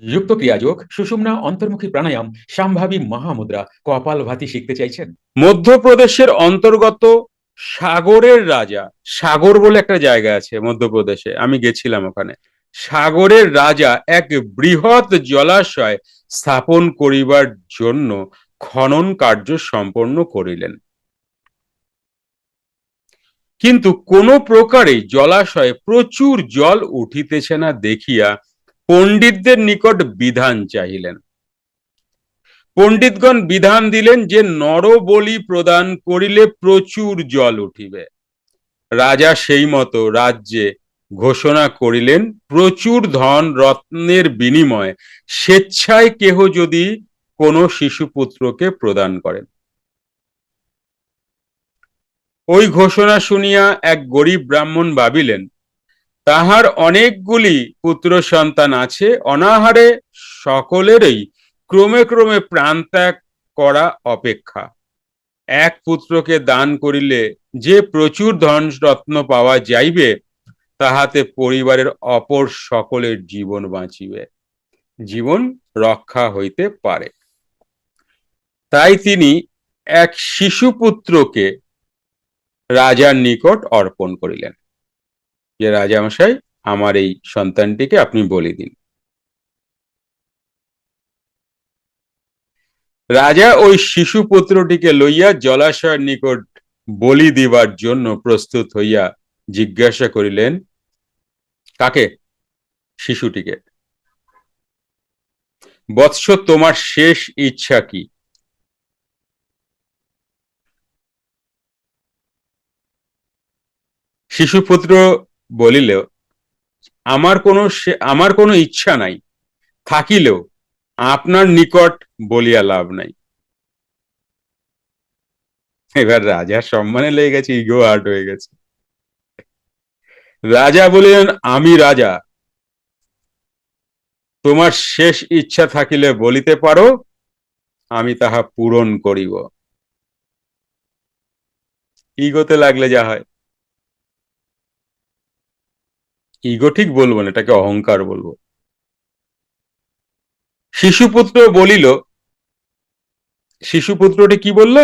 যুক্ত ক্রিয়াযোগ, সুষুম্না, অন্তর্মুখী প্রাণায়াম, সম্ভাবী মহামুদ্রা, কপালভাতি শিখতে চাইছেন? মধ্যপ্রদেশের অন্তর্গত সাগরের রাজা, সাগর বলে একটা জায়গা আছে মধ্যপ্রদেশে, আমি গেছিলাম ওখানে। সাগরের রাজা এক বৃহৎ জলাশয় স্থাপন করিবার জন্য খনন কার্য সম্পন্ন করিলেন, কিন্তু কোন প্রকারে জলাশয়ে প্রচুর জল উঠিতেছে না দেখিয়া পণ্ডিতদের নিকট বিধান চাহিলেন। পণ্ডিতগণ বিধান দিলেন যে নরবলি প্রদান করিলে প্রচুর জল উঠিবে। রাজা সেই মতো রাজ্যে ঘোষণা করিলেন, প্রচুর ধন রত্নের বিনিময়ে স্বেচ্ছায় কেহ যদি কোনো শিশুপুত্রকে প্রদান করেন। ওই ঘোষণা শুনিয়া এক গরিব ব্রাহ্মণ ভাবিলেন, তাহার অনেকগুলি পুত্র সন্তান আছে, অনাহারে সকলেরই ক্রমে ক্রমে প্রাণত্যাগ করা অপেক্ষা এক পুত্রকে দান করিলে যে প্রচুর ধন রত্ন পাওয়া যাইবে, তাহাতে পরিবারের অপর সকলের জীবন বাঁচিবে, জীবন রক্ষা হইতে পারে। তাই তিনি এক শিশুপুত্রকে রাজার নিকট অর্পণ করিলেন, যে রাজামশাই, আমার এই সন্তানটিকে আপনি বলি দিন। রাজা ওই শিশুপুত্রটিকে লইয়া জলাশয়ের নিকট বলি দিবার জন্য প্রস্তুত হইয়া জিজ্ঞাসা করিলেন, কাকে? শিশুটিকে। বৎস, তোমার শেষ ইচ্ছা কি? শিশুপুত্র বলিল, আমার কোনো ইচ্ছা নাই, থাকিলেও আপনার নিকট বলিয়া লাভ নাই। এবার রাজার সম্মানে লেগে গেছে, ইগো হার্ট হয়ে গেছে। রাজা বলিলেন, আমি রাজা, তোমার শেষ ইচ্ছা থাকিলে বলিতে পারো, আমি তাহা পূরণ করিব। ইগোতে লাগলে যা হয়। ইগো ঠিক বলবো না, এটাকে অহংকার বলবো। শিশুপুত্র বলিল, শিশুপুত্রটি কি বলল?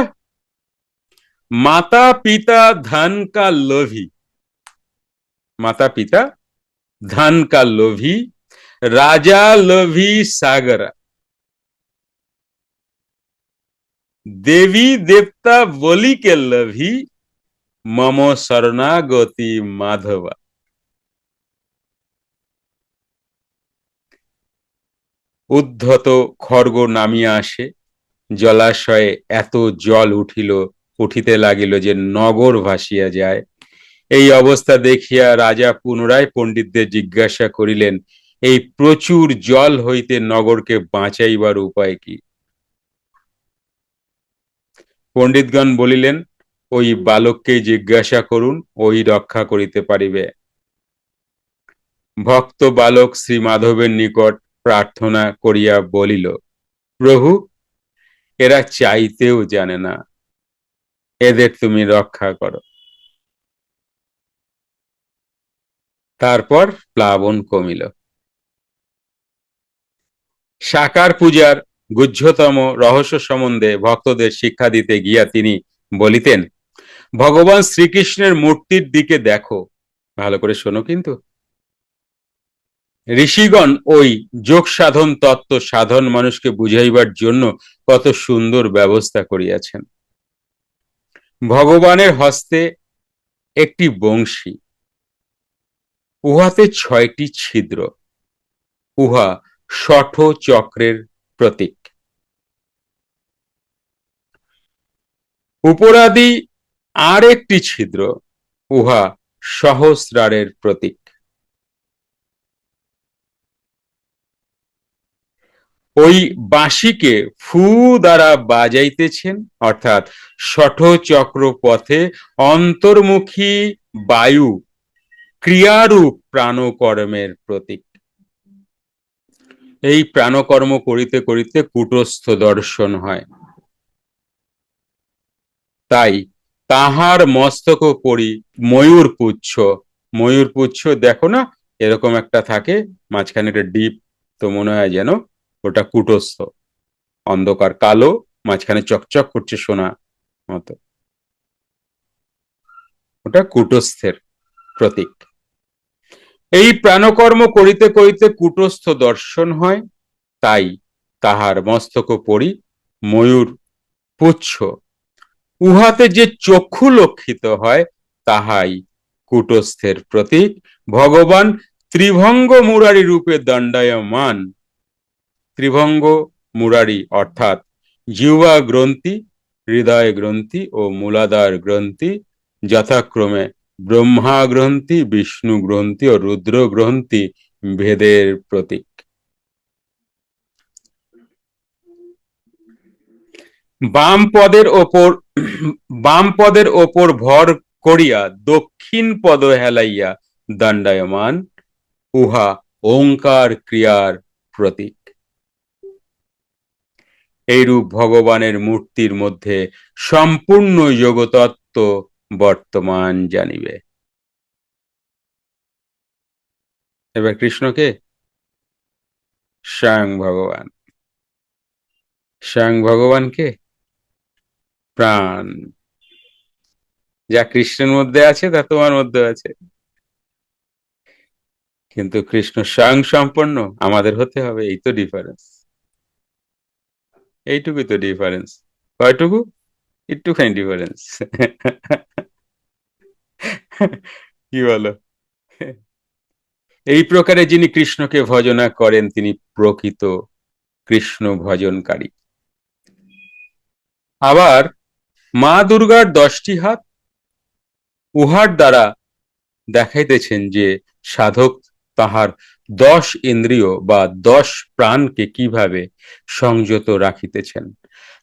মাতা পিতা ধন কা লোভী, মাতা পিতা ধন কা লোভী, রাজা লোভী সাগর, देवी देवता বলি के লোভী, মম শরণাগতি মাধবা। উদ্ধত খড়গ নামিয়া আসে, জলাশয়ে এত জল উঠিতে লাগিল যে নগর ভাসিয়া যায়। এই অবস্থা দেখিয়া রাজা পুনরায় পণ্ডিতদের জিজ্ঞাসা করিলেন, এই প্রচুর জল হইতে নগরকে বাঁচাইবার উপায় কি? পণ্ডিতগণ বলিলেন, ওই বালককে জিজ্ঞাসা করুন, ওই রক্ষা করিতে পারিবে। ভক্ত বালক শ্রী মাধবের নিকট প্রার্থনা করিয়া বলিল, প্রভু, এরা চাইতেও জানে না, এদের তুমি রক্ষা করো। তারপর প্লাবন কমিল। সাকার পূজার গুহ্যতম রহস্য সম্বন্ধে ভক্তদের শিক্ষা দিতে গিয়া তিনি বলিতেন, ভগবান শ্রীকৃষ্ণের মূর্তির দিকে দেখো, ভালো করে শোনো কিন্তু। ঋষিগণ ওই যোগ সাধন তত্ত্ব সাধন মানুষকে বুঝাইবার জন্য কত সুন্দর ব্যবস্থা করিয়াছেন। ভগবানের হস্তে একটি বংশী, উহাতে 6টি ছিদ্র, উহা শঠ চক্রের প্রতীক। উপরাদি আর একটি ছিদ্র, উহা সহস্রারের প্রতীক। ওই বাঁশিকে ফু দ্বারা বাজাইতেছেন, অর্থাৎ শঠ চক্র পথে অন্তর্মুখী বায়ু ক্রিয়ারূপ প্রাণকর্মের প্রতীক। এই প্রাণকর্ম করিতে করিতে কূটস্থ দর্শন হয়। তাই তাহার মস্তক পরি ময়ূর পুচ্ছ, ময়ূর পুচ্ছ দেখো না, এরকম একটা থাকে, মাঝখানে একটা ডিপ তো মনে হয় যেন ওটা কুটস্থ, অন্ধকার কালো, মাঝখানে চকচক করছে সোনা মতো, ওটা কুটস্থের প্রতীক। এই প্রাণকর্ম করিতে করিতে কুটস্থ দর্শন হয়, তাই তাহার মস্তক পরি ময়ূর পুচ্ছ, উহাতে যে চক্ষু লক্ষিত হয় তাহাই কুটস্থের প্রতীক। ভগবান ত্রিভঙ্গ মুরারি রূপে দণ্ডায়মান। ত্রিভঙ্গ মুরারি অর্থাৎ জিহ্বা গ্রন্থি, হৃদয় গ্রন্থি ও মূলাধার গ্রন্থি যথাক্রমে ব্রহ্মা গ্রন্থি, বিষ্ণু গ্রন্থি ও রুদ্র গ্রন্থি ভেদের প্রতীক। বাম পদের ওপর ভর করিয়া দক্ষিণ পদ হেলাইয়া দণ্ডায়মান, উহা ওঙ্কার ক্রিয়ার প্রতীক। এইরূপ ভগবানের মূর্তির মধ্যে সম্পূর্ণ যোগতত্ত্ব বর্তমান জানিবে। এবার কৃষ্ণকে স্বয়ং ভগবান, স্বয়ং ভগবানকে প্রাণ, যা কৃষ্ণের মধ্যে আছে তা তোমার মধ্যে আছে, কিন্তু কৃষ্ণ স্বয়ং সম্পন্ন আমাদের হতে হবে, এই তো ডিফারেন্স, এইটুকুই তো ডিফারেন্স। কয়টুকু? একটুখানি ডিফারেন্স। কি বলো? এই প্রকারে যিনি কৃষ্ণকে ভজনা করেন তিনি প্রকৃত কৃষ্ণ ভজনকারী। আবার মা দুর্গার 10টি হাত, উহার দ্বারা দেখাইতেছেন যে সাধক তাহার 10 ইন্দ্রিয় বা 10 প্রাণকে কিভাবে সংযত রাখিতেছেন।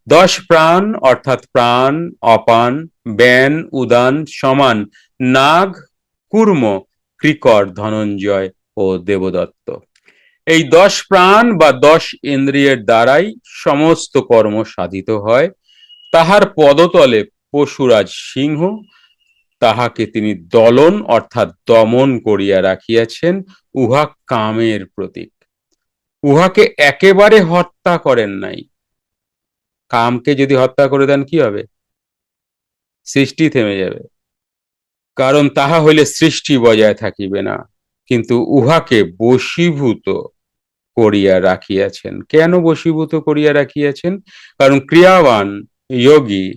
10 প্রাণ অর্থাৎ প্রাণ, অপান, ব্যান, উদান, সমান, নাগ, কুর্ম, কৃকর, ধনঞ্জয় ও দেবদত্ত। এই 10 প্রাণ বা 10 ইন্দ্রিয়ের দ্বারাই সমস্ত কর্ম সাধিত হয়। তাহার পদতলে পশুরাজ সিংহ, তাহাকে তিনি দলন অর্থাৎ দমন করিয়া রাখিয়াছেন, উহা কামের প্রতীক। উহাকে একেবারে হত্যা করেন নাই। কামকে যদি হত্যা করে দেন কি হবে? সৃষ্টি থেমে যাবে, কারণ তাহা হইলে সৃষ্টি বজায় থাকিবে না। কিন্তু উহাকে বশীভূত করিয়া রাখিয়াছেন। কেন বশীভূত করিয়া রাখিয়াছেন? কারণ ক্রিয়াবান যোগী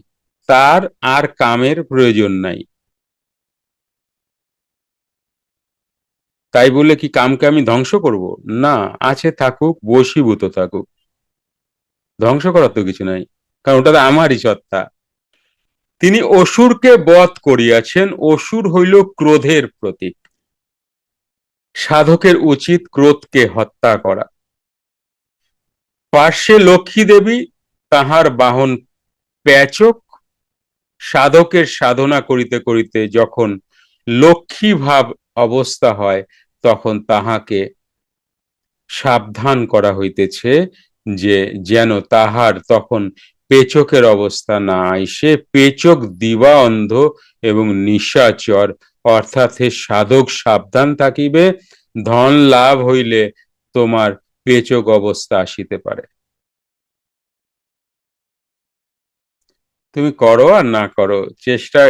তার আর কামের প্রয়োজন নাই। তাই বলে কি কামকে আমি ধ্বংস করব? না, আছে থাকুক, বশীভূত থাকুক, ধ্বংস করার তো কিছু নাই, কারণ ওটা তো আমারই সত্তা। তিনি অসুরকে বধ করিয়াছেন। অসুর হইল ক্রোধের প্রতীক। সাধকের উচিত ক্রোধকে হত্যা করা। পার্শ্বে লক্ষ্মী দেবী, তাহার বাহন পেচক। সাধকের সাধনা করিতে করিতে যখন লক্ষ্মী ভাব অবস্থা হয় তখন তাহাকে সাবধান করা হইতেছে যে যেন তাহার তখন পেচকের অবস্থা না আইসে। পেচক দিবা অন্ধ এবং নিশাচর, অর্থাৎ হে সাধক সাবধান থাকিবে, ধন লাভ হইলে তোমার পেচক অবস্থা আসিতে পারে। তুমি করো আর না করো চেষ্টা,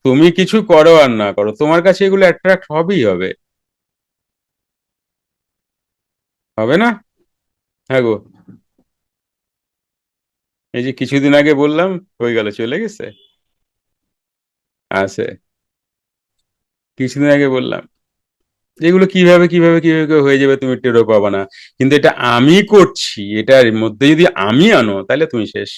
তুমি কিছু করো আর না করো, তোমার কাছে এগুলো অ্যাট্রাক্ট হবেই হবে, হবে না? হ্যাঁ গো, এই যে কিছুদিন আগে বললাম হয়ে গেল, চলে গেছে, আছে কিছুদিন আগে বললাম যেগুলো কিভাবে কিভাবে কিভাবে হয়ে যাবে তুমি টেরও পাবা না, কিন্তু এটা আমি করছি, এটার মধ্যে যদি আমি আনো তাহলে তুমি শেষ,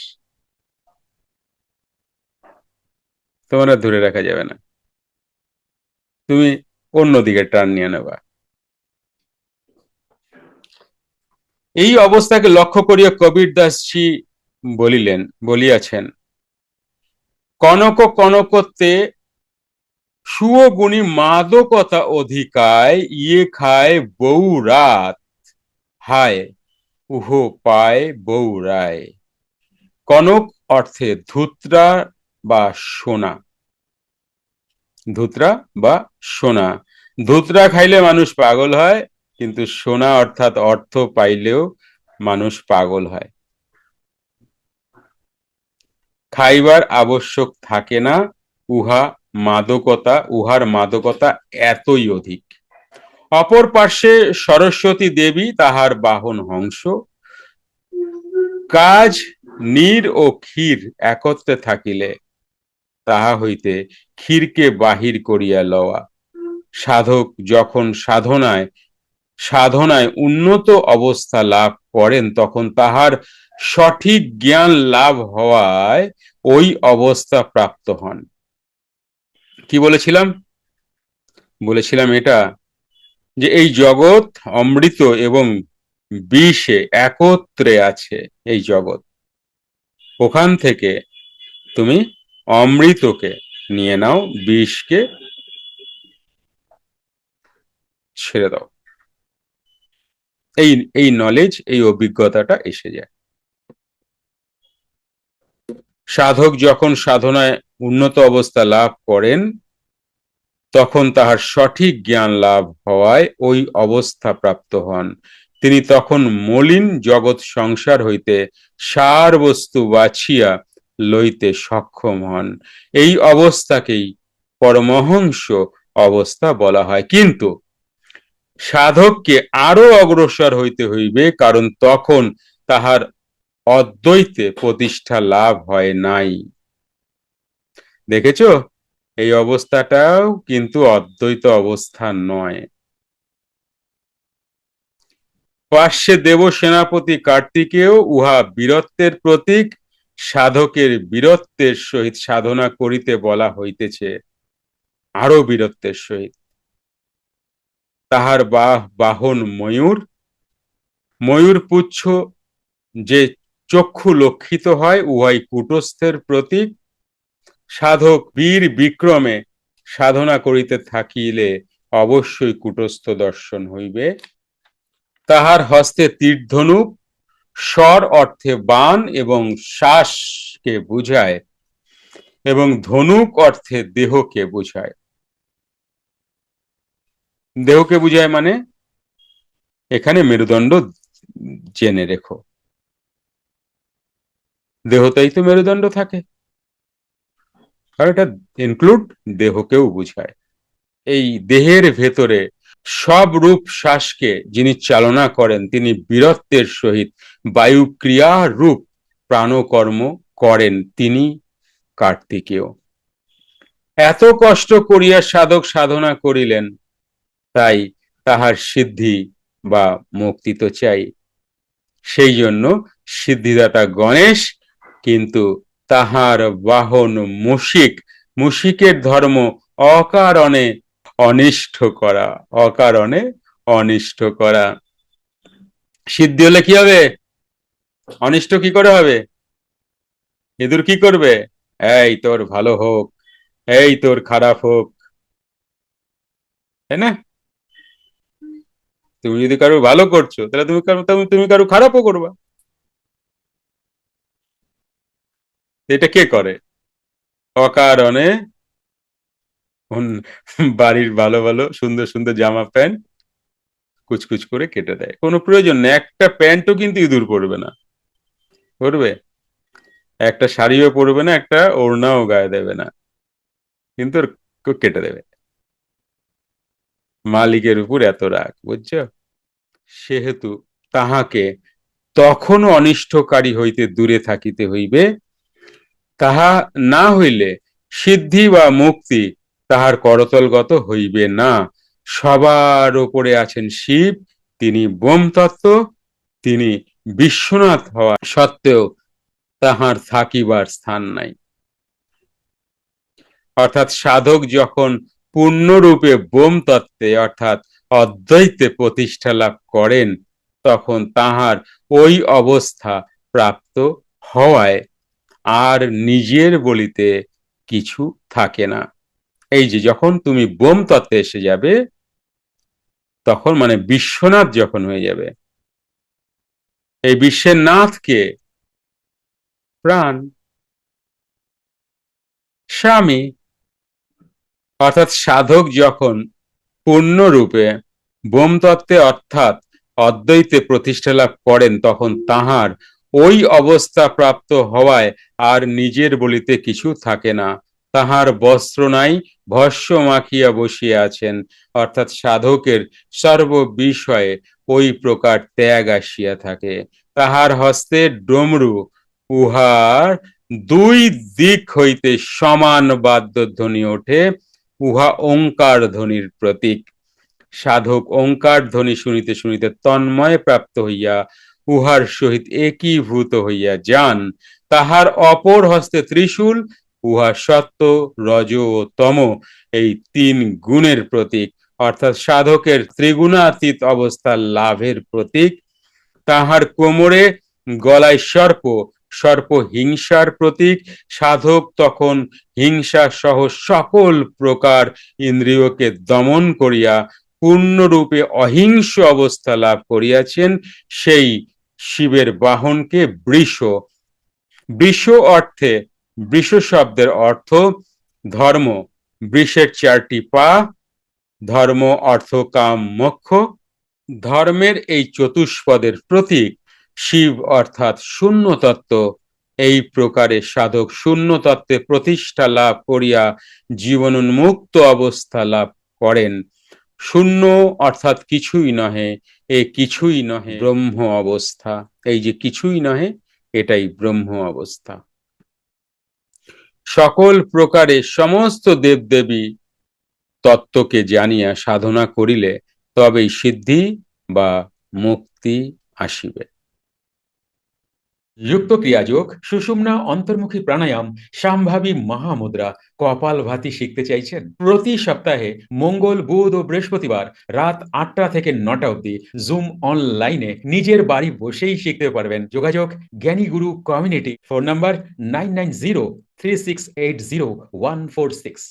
তোমার আর ধরে রাখা যাবে না, তুমি অন্যদিকে টার্ন নিয়ে নেবা। এই অবস্থাকে লক্ষ্য করিয়া কবির দাসজি বলিয়াছেন, কনক কনকতে সুগুণী মাদকতা অধিকায়, ইয়ে খায় বউ রাত, হায় উহো পায় বউ রায়। কনক অর্থে ধুত্রা বা সোনা, ধুত্রা বা সোনা। ধুত্রা খাইলে মানুষ পাগল হয়, কিন্তু সোনা অর্থাৎ অর্থ পাইলেও মানুষ পাগল হয়। খাইবার আবশ্যক থাকে না, উহার মাদকতা এতই অধিক। অপর পার্শ্বে সরস্বতী দেবী, তাহার বাহন হংস। কাজ নীর ও ক্ষীর একত্রে থাকিলে তাহা হইতে ক্ষীরকে বাহির করিয়া লওয়া। সাধক যখন সাধনায় উন্নত অবস্থা লাভ করেন, তখন তাহার সঠিক জ্ঞান লাভ হওয়ায় ওই অবস্থা প্রাপ্ত হন। কি বলেছিলাম এটা, যে এই জগৎ অমৃত এবং বিষে একত্রে আছে। এই জগৎ, ওখান থেকে তুমি অমৃতকে নিয়ে নাও, বিষকে ছেড়ে দাও। এই নলেজ, এই অভিজ্ঞতাটা এসে যায়। সাধক যখন সাধনায় উন্নত অবস্থা লাভ করেন, তখন তাহার সঠিক জ্ঞান লাভ হওয়ায় ওই অবস্থা প্রাপ্ত হন। তিনি তখন মলিন জগৎ সংসার হইতে সার বস্তু বাছিয়া লইতে সক্ষম হন। এই অবস্থাকেই পরমহংস অবস্থা বলা হয়। কিন্তু সাধককে আরো অগ্রসর হইতে হইবে, কারণ তখন তাহার অদ্বৈতে প্রতিষ্ঠা লাভ হয় নাই। দেখেছো, এই অবস্থাটাও কিন্তু অদ্বৈত অবস্থা নয়। পার্শ্বে দেব সেনাপতি কার্তিকেয় উহা বীরত্বের প্রতীক। সাধকের বীরত্বের সহিত সাধনা করিতে বলা হইতেছে, আরো বীরত্বের সহিত। তাহার বাহন ময়ূর। ময়ূর পুচ্ছ যে চক্ষু লক্ষিত হয়, উহাই কূটস্থের প্রতীক। সাধক বীর বিক্রমে সাধনা করিতে থাকিলে অবশ্যই কূটস্থ দর্শন হইবে। তাহার হস্তে তীরধনুক, স্বর অর্থে বাণ এবং শ্বাসকে বুঝায়, এবং ধনুক অর্থে দেহকে বুঝায়। দেহকে বুঝায় মানে এখানে মেরুদণ্ড জেনে রেখো, দেহতেই তো মেরুদণ্ড থাকে, আর এটা ইনক্লুড দেহকেও বুঝায়। এই দেহের ভেতরে সব রূপ শ্বাসকে যিনি চালনা করেন, তিনি বীরত্বের সহিত বায়ুক্রিয়া রূপ প্রাণকর্ম করেন, তিনি কার্তিকেয়। এত কষ্ট করিয়া সাধক সাধনা করিলেন, তাই তাহার সিদ্ধি বা মুক্তি তো চাই। সেই জন্য সিদ্ধিদাতা গণেশ, কিন্তু তাহার বাহন মুশিক। মুশিকের ধর্ম অকারণে অনিষ্ট করা, অকারণে অনিষ্ট করা। সিদ্ধি হলে কি হবে? অনিষ্ট কি করে হবে? ইঁদুর কি করবে? এই তোর ভালো হোক, এই তোর খারাপ হোক, তাই না? তুমি যদি কারো ভালো করছো, তাহলে তুমি কারো খারাপও করবা। এটা কে করে? অকারণে বাড়ির ভালো ভালো সুন্দর সুন্দর জামা প্যান্ট কুচকুচ করে কেটে দেয়, কোনো প্রয়োজন নেই। একটা প্যান্টও কিন্তু ইঁদুর পরবে না, পরবে? একটা শাড়িও পরবে না, একটা ওড়নাও গায়ে দেবে না, কিন্তু কেটে দেবে। মালিকের উপর এত রাগ, বুঝছো? সেহেতু তাহাকে তখনও অনিষ্টকারী হইতে দূরে থাকিতে হইবে। তাহা না হইলে সিদ্ধি বা মুক্তি তাহার করতলগত হইবে না। সবার উপরে আছেন শিব, তিনি বোম তত্ত্ব, তিনি বিশ্বনাথ হওয়া সত্ত্বেও তাহার থাকিবার স্থান নাই। অর্থাৎ সাধক যখন পূর্ণরূপে বোম তত্ত্বে অর্থাৎ অদ্বৈতে প্রতিষ্ঠা লাভ করেন, তখন তাহার ওই অবস্থা প্রাপ্ত হওয়ায় আর নিজের বলিতে কিছু থাকে না। এই যে যখন তুমি বোম তত্ত্বে এসে যাবে, তখন মানে বিশ্বনাথ যখন হয়ে যাবে। এই বিশ্বের নাথকে প্রাণ, স্বামী। অর্থাৎ সাধক যখন পূর্ণরূপে ব্রহ্মতত্ত্বে অর্থাৎ অদ্বৈতে প্রতিষ্ঠা লাভ করেন, তখন তাহার ওই অবস্থা প্রাপ্ত হওয়ায় আর নিজের বলিতে কিছু থাকে না। তাহার বস্ত্র নাই, ভস্য মাখিয়া বসিয়া আছেন, অর্থাৎ সাধকের সর্ব বিষয়ে ওই প্রকার ত্যাগ আসিয়া থাকে। তাহার হস্তে ডমরু, উহার দুই দিক হইতে সমান বাদ্যধ্বনি ওঠে, উহা ওঙ্কার ধ্বনির প্রতীক। সাধক ওঙ্কার ধ্বনি শুনিতে শুনিতে তন্ময় প্রাপ্ত হইয়া উহার সহিত একীভূত হইয়া যান। তাহার অপর হস্তে ত্রিশূল, উহা সত্য, রজ ও তম এই তিন গুণের প্রতীক, অর্থাৎ সাধকের ত্রিগুণাতীত অবস্থা লাভের প্রতীক। তাহার কোমরে গলায় সর্প, সর্প হিংসার প্রতীক। সাধক তখন হিংসা সহ সকল প্রকার ইন্দ্রিয়কে দমন করিয়া পূর্ণরূপে অহিংস অবস্থা লাভ করিয়াছেন। সেই শিবের বাহনকে বৃষ। বৃষ অর্থে, বৃষ শব্দের অর্থ ধর্ম। বৃষের চারটি পা, ধর্ম অর্থ কাম মোক্ষ। ধর্মের এই চতুষ্পদের প্রতীক শিব অর্থাৎ শূন্য তত্ত্ব। এই প্রকারে সাধক শূন্য তত্ত্বে প্রতিষ্ঠা লাভ করিয়া জীবনোন্মুক্ত অবস্থা লাভ করেন। শূন্য অর্থাৎ কিছুই নহে, এ কিছুই নহে ব্রহ্ম অবস্থা। এই যে কিছুই নহে, এটাই ব্রহ্ম অবস্থা। সকল প্রকারে সমস্ত দেবদেবী তত্ত্বকে জানিয়া সাধনা করিলে তবেই সিদ্ধি বা মুক্তি আসিবে। যুক্ত ক্রিয়াযোগ, সুষুম্না অন্তর্মুখী প্রাণায়াম, সাম্ভাবী মহামুদ্রা, কপালভাতি শিখতে চাইছেন? প্রতি সপ্তাহে মঙ্গল, বুধ ও বৃহস্পতিবার রাত 8টা থেকে 9টা অবধি জুম অনলাইনে নিজের বাড়ি বসেই শিখতে পারবেন। যোগাযোগ জ্ঞানী গুরু কমিউনিটি, ফোন নাম্বার 9903680146।